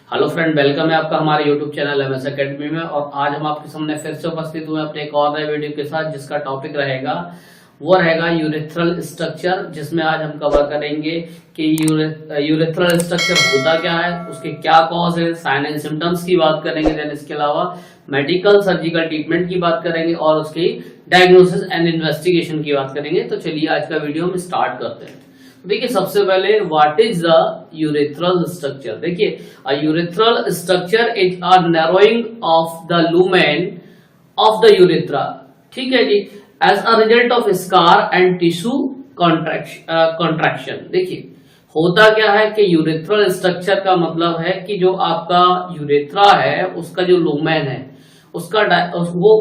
Hello friend, welcome है आपका हमारे यूट्यूब चैनल एमएस एकेडमी में। और आज हम आपके सामने फिर से उपस्थित हुए अपने एक और नए वीडियो के साथ, जिसका टॉपिक रहेगा यूरेथ्रल स्ट्रक्चर, जिसमें आज हम कवर करेंगे कि यूरेथ्रल स्ट्रक्चर होता क्या है, उसके क्या कॉज है, साइन एंड सिम्टम्स की बात करेंगे। देन इसके अलावा मेडिकल सर्जिकल ट्रीटमेंट की बात करेंगे और उसकी डायग्नोसिस एंड इन्वेस्टिगेशन की बात करेंगे। तो चलिए आज का वीडियो हम स्टार्ट करते हैं। देखिए, सबसे पहले what is the urethral structure. देखिए, a urethral structure is a narrowing of the lumen of the urethra. ठीक है जी, as a result of scar and tissue contraction. देखिए, होता क्या है कि यूरेथ्रल स्ट्रक्चर का मतलब है कि जो आपका यूरेथ्रा है उसका जो लुमेन है उसका वो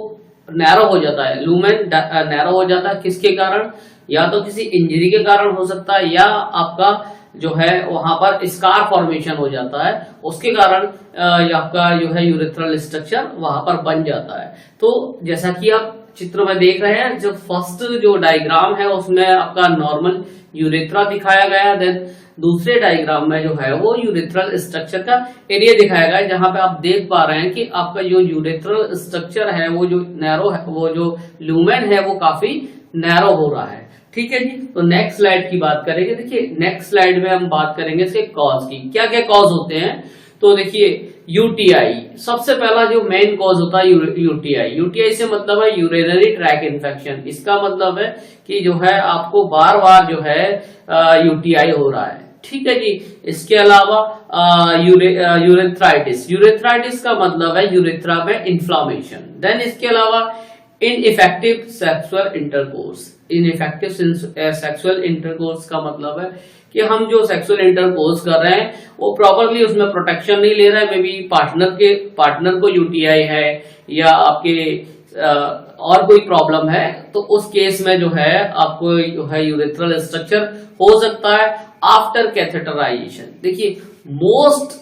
नैरो हो जाता है। लुमेन नैरो हो जाता है किसके कारण? या तो किसी इंजरी के कारण हो सकता है, या आपका जो है वहां पर स्कार फॉर्मेशन हो जाता है, उसके कारण आपका जो है यूरेथ्रल स्ट्रक्चर वहां पर बन जाता है। तो जैसा कि आप चित्र में देख रहे हैं, जो फर्स्ट जो डायग्राम है उसमें आपका नॉर्मल यूरेथ्रा दिखाया गया है। देन दूसरे डायग्राम में जो है वो यूरेथ्रल स्ट्रक्चर का एरिया दिखाया गया है, जहां पे आप देख पा रहे हैं कि आपका जो यूरेथ्रल स्ट्रक्चर है वो जो नैरो है, वो जो लुमेन है वो काफी नैरो हो रहा है। ठीक है जी, तो नेक्स्ट स्लाइड की बात करेंगे। देखिए, नेक्स्ट स्लाइड में हम बात करेंगे इसके कॉज की, क्या क्या कॉज होते हैं। तो देखिए, यूटीआई सबसे पहला जो मेन कॉज होता है यूटीआई। यूटीआई से मतलब है यूरिनरी ट्रैक इन्फेक्शन। इसका मतलब है कि जो है आपको बार बार जो है यूटीआई हो रहा है। ठीक है जी, इसके अलावा यूरेथ्राइटिस। यूरेथ्राइटिस का मतलब है यूरेथ्रा में इन्फ्लामेशन। देन इसके अलावा ineffective sexual intercourse. Ineffective sexual intercourse का मतलब है कि हम जो सेक्सुअल इंटरकोर्स कर रहे हैं वो प्रॉपरली उसमें प्रोटेक्शन नहीं ले रहा है। मे बी पार्टनर को यूटीआई है या आपके और कोई प्रॉब्लम है, तो उस केस में जो है आपको जो है यूरेथ्रल स्ट्रक्चर हो सकता है आफ्टर कैथेटराइजेशन। देखिए, मोस्ट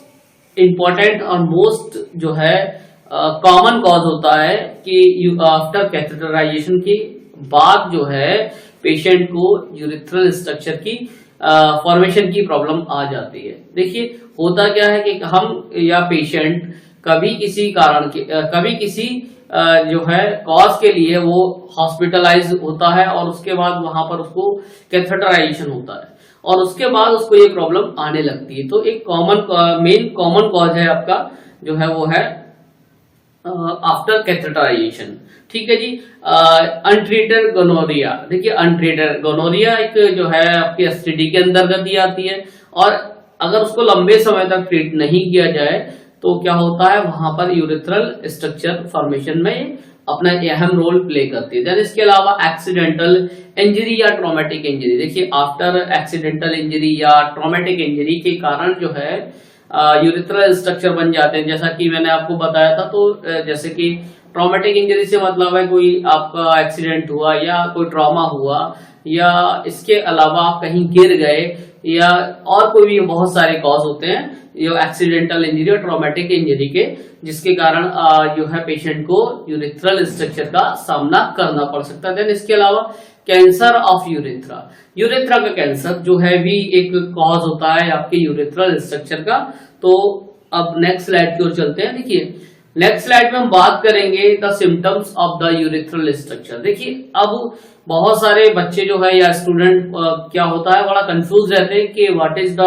इंपॉर्टेंट और मोस्ट जो है कॉमन कॉज होता है कि आफ्टर कैथेटराइजेशन के बाद जो है पेशेंट को यूरेथ्रल स्ट्रक्चर की फॉर्मेशन की प्रॉब्लम आ जाती है। देखिए, होता क्या है कि हम या पेशेंट कभी किसी जो है कॉज के लिए वो हॉस्पिटलाइज होता है और उसके बाद वहां पर उसको कैथेटराइजेशन होता है और उसके बाद उसको ये प्रॉब्लम आने लगती है। तो एक मेन कॉमन कॉज है आपका जो है वो है आफ्टर कैथेटराइजेशन। ठीक है जी, अनट्रीटेड गोनोरिया। देखिए, अनट्रीटेड गोनोरिया एक जो है आपकी एसटीडी के अंतर्गत ही आती है, और अगर उसको लंबे समय तक ट्रीट नहीं किया जाए तो क्या होता है, वहां पर यूरेथ्रल स्ट्रक्चर फॉर्मेशन में अपना अहम रोल प्ले करती है। देन इसके अलावा एक्सीडेंटल इंजरी या ट्रॉमेटिक इंजरी। देखिए, आफ्टर एक्सीडेंटल इंजरी या ट्रॉमेटिक इंजरी के कारण जो है यूरेथ्रल स्ट्रक्चर बन जाते हैं, जैसा कि मैंने आपको बताया था। तो जैसे कि ट्रॉमेटिक इंजरी से मतलब है कोई आपका एक्सीडेंट हुआ या कोई ट्रॉमा हुआ, या इसके अलावा आप कहीं गिर गए, या और कोई भी बहुत सारे कॉज होते हैं जो एक्सीडेंटल इंजरी और ट्रॉमेटिक इंजरी के, जिसके कारण जो है पेशेंट को यूरेथ्रल स्ट्रक्चर का सामना करना पड़ सकता है। देन इसके अलावा कैंसर ऑफ यूरेथ्रा। यूरेथ्रा का कैंसर जो है भी एक कॉज होता है आपके यूरेथ्रल स्ट्रक्चर का। तो अब नेक्स्ट स्लाइड की ओर चलते हैं। देखिए, नेक्स्ट स्लाइड में हम बात करेंगे the symptoms of the urethral structure. देखिए, अब बहुत सारे बच्चे जो है या स्टूडेंट क्या होता है, बड़ा कंफ्यूज रहते हैं कि what is the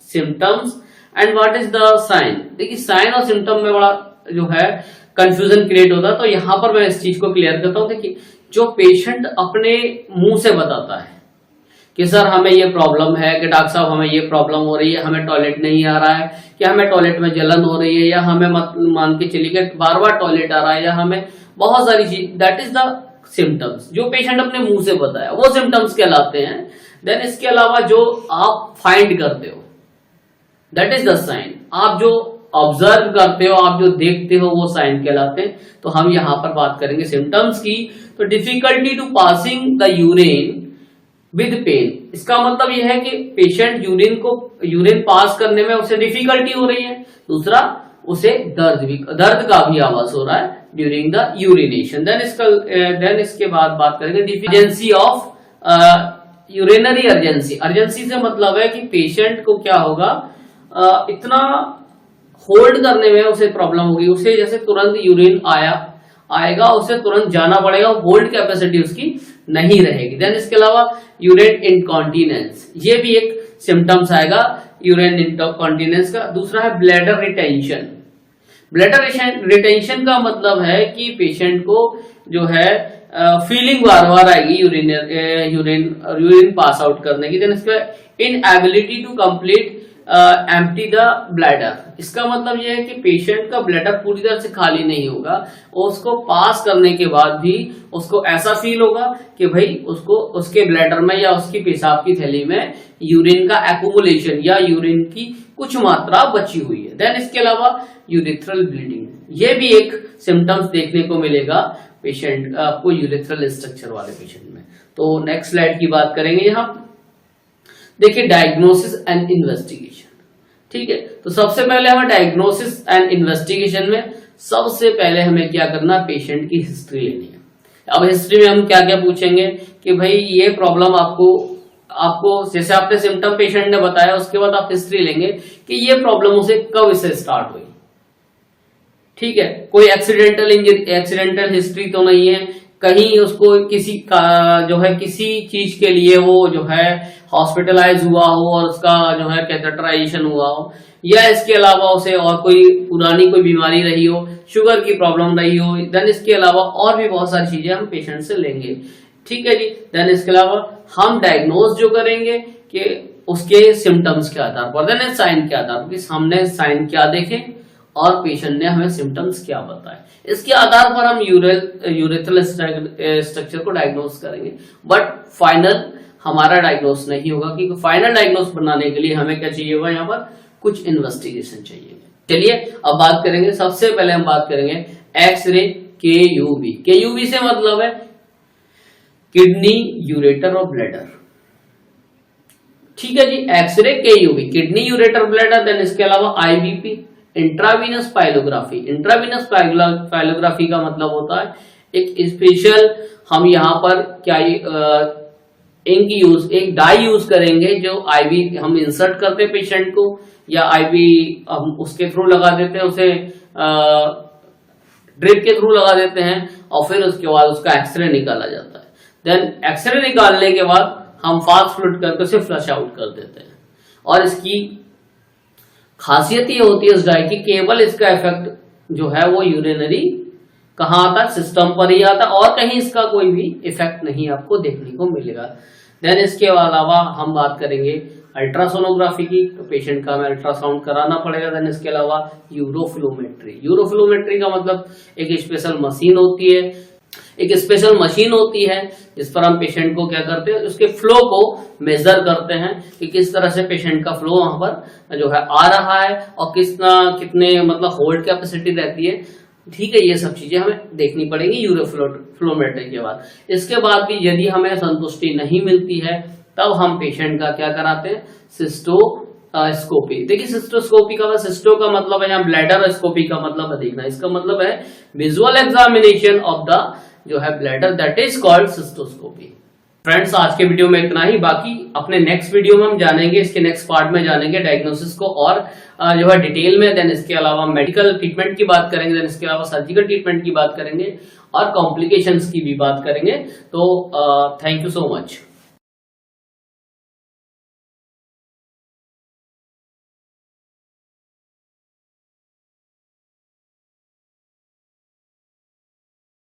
symptoms and what is the sign. देखिए, साइन और सिम्टम में बड़ा जो है कंफ्यूजन क्रिएट होता है। तो यहां पर मैं इस चीज को क्लियर करता हूं। देखिए, जो पेशेंट अपने मुंह से बताता है कि सर हमें ये प्रॉब्लम है, कि डॉक्टर साहब हमें ये प्रॉब्लम हो रही है, हमें टॉयलेट नहीं आ रहा है, कि हमें टॉयलेट में जलन हो रही है, या हमें मान के चलिए कि बार बार टॉयलेट आ रहा है, या हमें बहुत सारी चीज, दैट इज द सिम्टम्स। जो पेशेंट अपने मुंह से बताया वो सिम्टम्स कहलाते हैं। देन इसके अलावा जो आप फाइंड करते हो दैट इज द साइन। आप जो ऑब्जर्व करते हो, आप जो देखते हो, वो साइन कहलाते हैं। तो हम यहां पर बात करेंगे सिम्टम्स की। तो difficulty to passing the urine with pain. इसका मतलब यह है कि पेशेंट यूरिन पास करने में उसे डिफिकल्टी हो रही है। दूसरा, उसे दर्द का भी आवाज हो रहा है ड्यूरिंग द यूरिनेशन। देन इसके बाद बात करेंगे deficiency of urinary urgency. Urgency से मतलब है कि पेशेंट को क्या होगा, इतना होल्ड करने में उसे प्रॉब्लम होगी, उसे जैसे तुरंत यूरिन आएगा उसे तुरंत जाना पड़ेगा, होल्ड कैपेसिटी उसकी नहीं रहेगी। देन इसके अलावा यूरिन इनकॉन्टिनेंस, ये भी एक सिम्टम्स आएगा यूरिन इनकॉन्टिनेंस का। दूसरा है ब्लैडर रिटेंशन। ब्लैडर रिटेंशन का मतलब है कि पेशेंट को जो है फीलिंग बार बार आएगी यूरिन पास आउट करने की। देन इसके inability to complete empty the bladder, इसका मतलब यह है कि पेशेंट का ब्लैडर पूरी तरह से खाली नहीं होगा, उसको पास करने के बाद भी उसको ऐसा फील होगा कि भाई उसको उसके ब्लैडर में या उसकी पेशाब की थैली में यूरिन का एक्यूमुलेशन या यूरिन की कुछ मात्रा बची हुई है। देन इसके अलावा यूरेथ्रल ब्लीडिंग, ये भी एक सिम्टम्स देखने को मिलेगा पेशेंट आपको यूरेथ्रल स्ट्रक्चर वाले पेशेंट में। तो नेक्स्ट स्लाइड की बात करेंगे। यहाँ देखिए डायग्नोसिस एंड इन्वेस्टिगेशन, ठीक है। तो सबसे पहले हमें डायग्नोसिस एंड इन्वेस्टिगेशन में सबसे पहले हमें क्या करना, पेशेंट की हिस्ट्री लेनी है। अब हिस्ट्री में हम क्या क्या पूछेंगे कि भाई ये प्रॉब्लम आपको जैसे आपने सिम्टम पेशेंट ने बताया, उसके बाद आप हिस्ट्री लेंगे कि ये प्रॉब्लम उसे कब से स्टार्ट हुई, ठीक है। कोई एक्सीडेंटल हिस्ट्री तो नहीं है, कहीं उसको किसी का जो है किसी चीज के लिए वो जो है हॉस्पिटलाइज हुआ हो और उसका जो है कैथेटराइजेशन हुआ हो, या इसके अलावा उसे और कोई पुरानी कोई बीमारी रही हो, शुगर की प्रॉब्लम रही हो। देन इसके अलावा और भी बहुत सारी चीजें हम पेशेंट से लेंगे, ठीक है जी। देन इसके अलावा हम डायग्नोज जो करेंगे कि उसके सिम्टम्स के आधार पर, देन साइन के आधार पर, हमने साइन क्या देखे और पेशेंट ने हमें सिम्टम्स क्या बताए, इसके आधार पर हम यूरेथ्रल स्ट्रक्चर को डायग्नोस करेंगे। बट फाइनल हमारा डायग्नोस नहीं होगा, क्योंकि फाइनल डायग्नोस बनाने के लिए हमें क्या चाहिए होगा, यहाँ पर कुछ इन्वेस्टिगेशन चाहिए। चलिए अब बात करेंगे, सबसे पहले हम बात करेंगे एक्सरे केयूवी। केयूवी से मतलब है किडनी, यूरेटर और ब्लैडर, ठीक है जी। X ray KUV, kidney, ureter, bladder. Then इसके अलावा IBP, intravenous pyelography. Intravenous pyelography का मतलब होता है एक स्पेशल, हम यहाँ पर क्या एक डाई यूज करेंगे जो आईवी हम इंसर्ट करते हैं पेशेंट को, या आईवी हम उसके थ्रू लगा देते हैं, उसे ड्रिप के थ्रू लगा देते हैं और फिर उसके बाद उसका एक्सरे निकाला जाता है। देन एक्सरे निकालने के बाद हम फास्ट फ्लूइड करके उसे फ्लश आउट कर देते हैं। और इसकी खासियत ये होती है इस डाई की, केवल इसका इफेक्ट जो है वो यूरिनरी कहाँ आता है, सिस्टम पर ही आता है, और कहीं इसका कोई भी इफेक्ट नहीं आपको देखने को मिलेगा। देन इसके अलावा हम बात करेंगे अल्ट्रासोनोग्राफी की, तो पेशेंट का हमें अल्ट्रासाउंड कराना पड़ेगा। देन इसके अलावा यूरोफ्लोमेट्री। यूरोफ्लोमेट्री का मतलब एक स्पेशल मशीन होती है, जिस पर हम पेशेंट को क्या करते हैं, उसके फ्लो को मेजर करते हैं कि किस तरह से पेशेंट का फ्लो वहां पर जो है आ रहा है और कितने मतलब होल्ड कैपेसिटी रहती है, ठीक है। ये सब चीजें हमें देखनी पड़ेगी यूरोफ्लोमेट्री के बाद। इसके बाद भी यदि हमें संतुष्टि नहीं मिलती है तब हम पेशेंट का क्या कराते हैं, सिस्टोस्कोपी। देखिए सिस्टोस्कोपी का सिस्टो का मतलब है यहाँ ब्लैडर, स्कोपी का मतलब है देखना, इसका मतलब है विजुअल एग्जामिनेशन ऑफ द जो है bladder, that is called cystoscopy. Friends आज के वीडियो में इतना ही, बाकी अपने नेक्स्ट वीडियो में हम जानेंगे, इसके नेक्स्ट पार्ट में जानेंगे डायग्नोसिस को और जो है डिटेल में। देन इसके अलावा मेडिकल ट्रीटमेंट की बात करेंगे, देन इसके अलावा सर्जिकल ट्रीटमेंट की बात करेंगे और कॉम्प्लिकेशंस की भी बात करेंगे। तो थैंक यू सो मच।